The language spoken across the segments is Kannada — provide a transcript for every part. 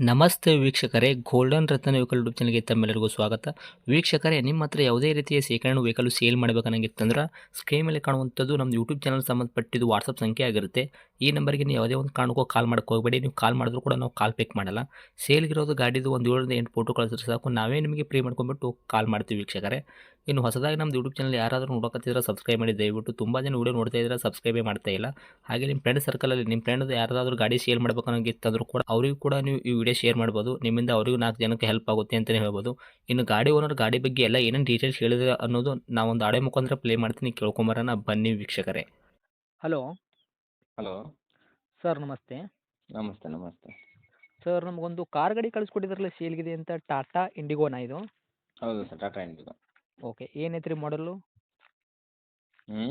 ನಮಸ್ತೆ ವೀಕ್ಷಕರೇ, ಗೋಲ್ಡನ್ ರತ್ನ ವೆಹಿಕಲ್ ಯೂಟ್ಯೂಬ್ ಚಾನಲ್ಗೆ ತಮ್ಮೆಲ್ಲರಿಗೂ ಸ್ವಾಗತ. ವೀಕ್ಷಕರೇ, ನಿಮ್ಮ ಹತ್ರ ಯಾವುದೇ ರೀತಿಯ ಶೇಖರಣೆ ವೆಹಿಕಲ್ ಸೇಲ್ ಮಾಡಬೇಕನ್ನಂಗಿತ್ತಂದ್ರೆ ಸ್ಕ್ರೀನ್ ಮೇಲೆ ಕಾಣುವಂಥದ್ದು ನಮ್ಮ ಯೂಟ್ಯೂಬ್ ಚಾನಲ್ ಸಂಬಂಧಪಟ್ಟಿದ್ದು ವಾಟ್ಸಪ್ ಸಂಖ್ಯೆ ಆಗಿರುತ್ತೆ. ಈ ನಂಬರ್ಗೆ ನೀವು ಯಾವುದೇ ಒಂದು ಕಾರಣಕ್ಕೂ ಕಾಲ್ ಮಾಡಕ್ಕೆ ಹೋಗಬೇಡಿ. ನೀವು ಕಾಲ್ ಮಾಡಿದ್ರು ಕೂಡ ನಾವು ಕಾಲ್ ಪಿಕ್ ಮಾಡಲ್ಲ. ಸೇಲ್ಗಿರೋದು ಗಾಡಿದು ಒಂದು 7ರಿಂದ 8 ಫೋಟೋ ಕಳಿಸಿದ್ರೆ ಸಾಕು, ನಾವೇ ನಿಮಗೆ ಪ್ರೀ ಮಾಡ್ಕೊಂಡ್ಬಿಟ್ಟು ಕಾಲ್ ಮಾಡ್ತೀವಿ ವೀಕ್ಷಕರೇ. ಇನ್ನು ಹೊಸದಾಗಿ ನಮ್ಮದು ಯೂಟ್ಯೂಬ್ ಚಾನಲ್ ಯಾರಾದರೂ ನೋಡಕತ್ತಿದ್ರೆ ಸಬ್ಸ್ಕ್ರೈಬ್ ಮಾಡಿ ದಯವಿಟ್ಟು. ತುಂಬ ಜನ ವೀಡಿಯೋ ನೋಡ್ತಾ ಇದ್ದಾರೆ, ಸಬ್ಸ್ಕ್ರೈಬೇ ಮಾಡ್ತಾ ಇಲ್ಲ. ಹಾಗೆ ನಿಮ್ಮ ಫ್ರೆಂಡ್ ಸರ್ಕಲಲ್ಲಿ ನಿಮ್ಮ ಫ್ರೆಂಡ್ ಯಾರಾದರೂ ಗಾಡಿ ಸೇಲ್ ಮಾಡ್ಬೇಕನ್ನೋಂಗಿತ್ತಂದ್ರೂ ಕೂಡ ಅವರಿಗೂ ಕೂಡ ನೀವು ಈ ವಿಡಿಯೋ ಶೇರ್ ಮಾಡ್ಬೋದು. ನಿಮ್ಮಿಂದ ಅವರಿಗೂ 4 ಜನಕ್ಕೆ ಹೆಲ್ಪ್ ಆಗುತ್ತೆ ಅಂತಲೇ ಹೇಳ್ಬೋದು. ಇನ್ನು ಗಾಡಿ ಓನರ್ ಗಾಡಿ ಬಗ್ಗೆ ಎಲ್ಲ ಏನೇನು ಡೀಟೇಲ್ಸ್ ಹೇಳಿದ್ರೆ ಅನ್ನೋದು ನಾವೊಂದು ಆಡಿಯೋ ಮುಖಾಂತರ ಪ್ಲೇ ಮಾಡ್ತೀನಿ, ಕೇಳ್ಕೊಂಬರೋಣ ಬನ್ನಿ ವೀಕ್ಷಕರೇ. Hello hello. ಸರ್, ನಮಸ್ತೆ. ನಮಸ್ತೆ, ನಮಸ್ತೆ. ಸರ್, ನಮಗೊಂದು ಕಾರ್ ಗಾಡಿ ಕಳಿಸ್ಕೊಟ್ಟಿದ್ರಲ್ಲ ಸೇಲ್ಗಿದೆ ಅಂತ, ಟಾಟಾ ಇಂಡಿಗೋನಾ ಇದು? ಹೌದು ಸರ್, ಟಾಟಾ ಇಂಡಿಗೋ. ಓಕೆ, ಏನೈತೆ ರೀ ಮಾಡಲು? ಹ್ಞೂ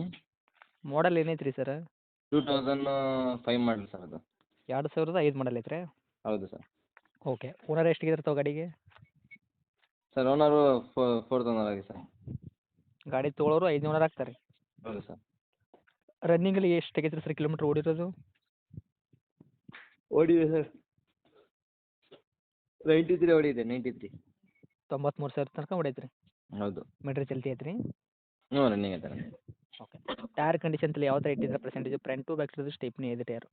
ಮಾಡಲ್ ಏನೈತೆ ರೀ ಸರ್? 2005 ಮಾಡಲ್ ಸರ್ ಅದು. 2005 ಮಾಡಲ್ ಐತ್ರಿ? ಹೌದು ಸರ್. ಓಕೆ, ಓನರ್ ಎಷ್ಟಿಗಿದ್ರೆ ತಾವು ಗಾಡಿಗೆ? ಸರ್ ಓನರು ಫೋರ್ತ್ ಓನರ್ ಆಗಿ ಸರ್. ಗಾಡಿ ತೊಗೊಳೋರು 5 ಓನರ್ ಆಗ್ತಾರೆ. ಹೌದು ಸರ್. ರನ್ನಿಂಗಲ್ಲಿ ಎಷ್ಟು ಆಗೈತೆ ಸರ್ ಕಿಲೋಮೀಟ್ರ್ ಓಡಿರೋದು? ಓಡಿದೆ ಸರ್, 93 ಓಡಿದೆ, 93. 93,000 ತನಕ ಹೊಡೈತೆ ರೀ? ಹೌದು. ಮೀಟ್ರ್ ಚಲ್ತಿ ಐತೆ ರೀ? ಹ್ಞೂ, ರನ್ನಿಂಗ್ ಐತೆ ರನ್ನಿಂಗ್. ಓಕೆ, ಟೈರ್ ಕಂಡೀಷನ್ ತಲೆ ಯಾವ ಥರ ಇಟ್ಟಿದ್ರೆ percentage? Front to back to stepney ಇದೆ ಟೈರು?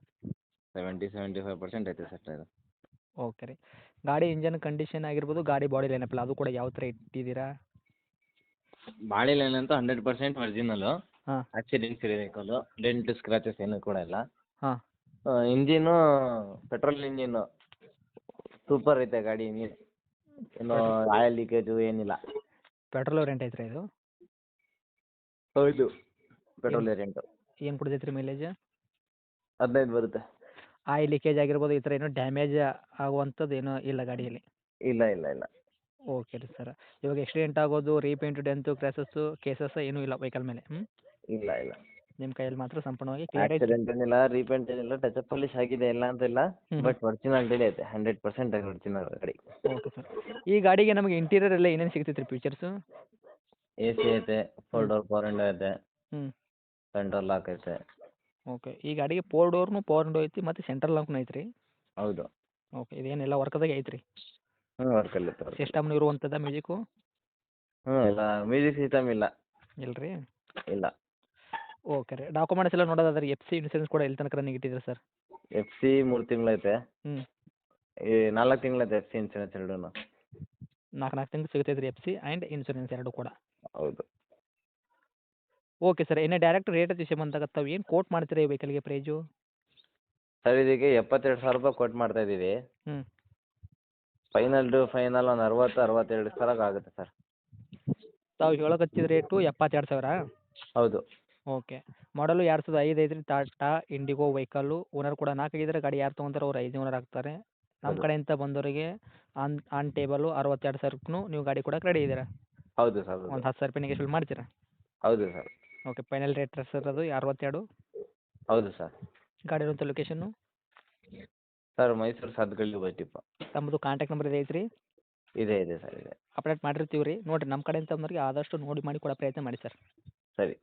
70-75% ಐತೆ ಸರ್ ಟೈರು. ಓಕೆ ರೀ. ಗಾಡಿ ಇಂಜನ್ ಕಂಡೀಷನ್ ಆಗಿರ್ಬೋದು, ಗಾಡಿ ಬಾಡಿ ಲೈನಪ್ಪಲ್ಲ ಅದು ಕೂಡ ಯಾವ ಥರ ಇಟ್ಟಿದ್ದೀರಾ? ಬಾಡಿ ಲೈನ್ ಅಂತೂ 100% ಒರಿಜಿನಲ್ಲು. ಹಾಂ. Accident free vehicle, dent scratches ಏನೂ ಕೂಡ ಇಲ್ಲ. ಹಾಂ. ಇಂಜಿನು ಪೆಟ್ರೋಲ್ ಇಂಜಿನ್ನು ಸೂಪರ್ ಐತೆ ಗಾಡಿ. ಇಂಜಿನ್ ಏನು ಆಯಿಲ್ ಲೀಕೇಜು ಏನಿಲ್ಲ. ಪೆಟ್ರೋಲ್ ವೇರಿಯಂಟ್ ಐತ್ರಿ ಇದು? ಹೌದು, ಪೆಟ್ರೋಲ್ ವೇರಿಯಂಟು. ಏನು ಕೊಡ್ತೈತೆ ರೀ ಮೈಲೇಜ್? 15 ಬರುತ್ತೆ. ಆಯಿಲ್ ಲೀಕೇಜ್ ಆಗಿರ್ಬೋದು, ಈ ಥರ ಏನೋ ಡ್ಯಾಮೇಜ್ ಆಗುವಂಥದ್ದು ಏನೂ ಇಲ್ಲ ಗಾಡಿಯಲ್ಲಿ? ಇಲ್ಲ ಇಲ್ಲ ಇಲ್ಲ. ಓಕೆ ರೀ ಸರ್. ಇವಾಗ ಆಕ್ಸಿಡೆಂಟ್ ಆಗೋದು, ರೀಪೇಂಟು, ಡೆಂತು, ಕ್ರ್ಯಾಸಸ್ಸು, ಕೇಸಸ್ ಏನೂ ಇಲ್ಲ ವೆಹಿಕಲ್ ಮೇಲೆ? ಇಲ್ಲ ಇಲ್ಲ. ನಿಮ್ಮ ಕೈಯಲ್ಲಿ ಮಾತ್ರ ಸಂಪೂರ್ಣವಾಗಿ ಕ್ಲಿಯರ್ ಐತೆ? ಆಕ್ಸಿಡೆಂಟ್ ಏನಿಲ್ಲ, ರೀಪೇಂಟ್ ಏನಿಲ್ಲ, ಟಚಪ್ ಪಾಲಿಶ್ ಆಗಿದೆ, ಇಲ್ಲ ಅಂತಿಲ್ಲ. ಬಟ್ ಒರಿಜಿನಾಲಿಟಿ ಐತೆ, 100% ಒರಿಜಿನಲ್ ಗಾಡಿ. Okay sir. ಈ ಗಾಡಿಗೆ ನಮಗೆ ಇಂಟೀರಿಯರ್ ಎಲ್ಲ ಏನೇನು ಸಿಗ್ತೈತೆ ರೀ ಫೀಚರ್ಸು? AC ಐತೆ, 4 ಡೋರ್ ಪವರ್ ವಿಂಡೋ ಐತೆ, ಹ್ಞೂ. ಸೆಂಟ್ರಲ್ ಲಾಕ್ ಐತೆ. ಓಕೆ, ಈ ಗಾಡಿಗೆ 4 ಡೋರ್ನು ಪವರ್ ವಿಂಡೋ ಐತಿ ಮತ್ತು ಸೆಂಟ್ರಲ್ ಲಾಕ್ನು ಐತೆ ರೀ? ಹೌದು. ಓಕೆ, ಇದೇನೆಲ್ಲ ವರ್ಕದಾಗೆ ಐತೆ ರೀ? ಹ್ಞೂ, ವರ್ಕಲ್ಲಿ ಇತ್ತು. ಸಿಸ್ಟಮ್ನು ಇರುವಂಥದ್ದು ಮ್ಯೂಸಿಕ್ಕು? ಹ್ಞೂ, ಇಲ್ಲ ಮ್ಯೂಸಿಕ್ ಸಿಸ್ಟಮ್ ಇಲ್ಲ. ಇಲ್ಲ ರೀ? ಇಲ್ಲ. ಓಕೆ ರೀ. ಡಾಕ್ಯುಮೆಂಟ್ಸ್ ಎಲ್ಲ ನೋಡೋದಾದ್ರೆ FC ಇನ್ಸೂರೆನ್ಸ್ ಕೂಡ ಎಲ್ಲಿ ತನಕ ರನ್ನಿಂಗ್ ಇಟ್ಟಿದ್ದೀರಾ ಸರ್? FC 3 ತಿಂಗಳೈತೆ. ಹ್ಞೂ. ಈ 4 ತಿಂಗಳೈತೆ FC ಇನ್ಸೂರೆನ್ಸ್ ಎರಡೂ. 4 ತಿಂಗ್ಳು ಸಿಗ್ತೈತೆ ರೀ FC ಆ್ಯಂಡ್ ಇನ್ಸೂರೆನ್ಸ್ ಎರಡು ಕೂಡ? ಹೌದು. Okay sir. ಇನ್ನು ಡೈರೆಕ್ಟ್ ರೇಟ್ ವಿಷಯ ಬಂದಾಗ ತಾವು ಏನು ಕೋಟ್ ಮಾಡ್ತೀರಾ ಈ ವೆಹಿಕಲ್ಗೆ ಪ್ರೈಜು? ಸರ್, ಇದಕ್ಕೆ 72,000 ರೂಪಾಯಿ ಕೊಟ್ಟು ಮಾಡ್ತಾ ಇದ್ದೀವಿ. ಹ್ಞೂ. ಫೈನಲ್ ಟು ಫೈನಲ್ ಒಂದು 60-62 ಆಗುತ್ತೆ ಸರ್. ತಾವು ಹೇಳಕತ್ತಿದ ರೇಟು 72,000? ಹೌದು. ಓಕೆ. ಮಾಡಲು 2005 ಐತ್ರಿ, ಟಾಟಾ ಇಂಡಿಗೋ ವೆಹಿಕಲ್ಲು. ಓನರ್ ಕೂಡ 4 ಆಗಿದ್ದಾರೆ. ಗಾಡಿ ಯಾರು ತೊಗೊಂತಾರೆ ಅವ್ರು 5 ಓನರ್ ಆಗ್ತಾರೆ. ನಮ್ಮ ಹೌದು. ಕಡೆಯಿಂದ ಬಂದವರಿಗೆ ಆನ್ ಟೇಬಲು 62,000ಕ್ಕೂ ನೀವು ಗಾಡಿ ಕೊಡಕ್ಕೆ ರೆಡಿ ಇದ್ದೀರಾ? ಹೌದು ಸರ್. ಒಂದು 10,000 ರೂಪಾಯಿ ನೆಗೆಶ್ವಲ್ ಮಾಡ್ತೀರಾ? ಹೌದು sir. Okay, final rate sir ಅದು 62? ಹೌದು ಸರ್. ಗಾಡಿ ಇರುವಂಥ ಲೊಕೇಶನ್ನು? ಸರ್, ಮೈಸೂರು ಸಾತ್ಗಳ್ಳಿ ಬೈಟಿಪ್ಪ. ತಮ್ಮದು ಕಾಂಟ್ಯಾಕ್ಟ್ ನಂಬರ್ ಇದೆ ಐತ್ರಿ? ಇದೆ ಇದೆ ಸರ್, ಇದೆ. ಅಪ್ಡೇಟ್ ಮಾಡಿರ್ತೀವಿ ರೀ. ನೋಡಿರಿ, ನಮ್ಮ ಕಡೆಯಿಂದ ಬಂದವರಿಗೆ ಆದಷ್ಟು ನೋಡಿ ಮಾಡಿ ಕೊಡೋ ಪ್ರಯತ್ನ ಮಾಡಿ ಸರ್. ಸರಿ.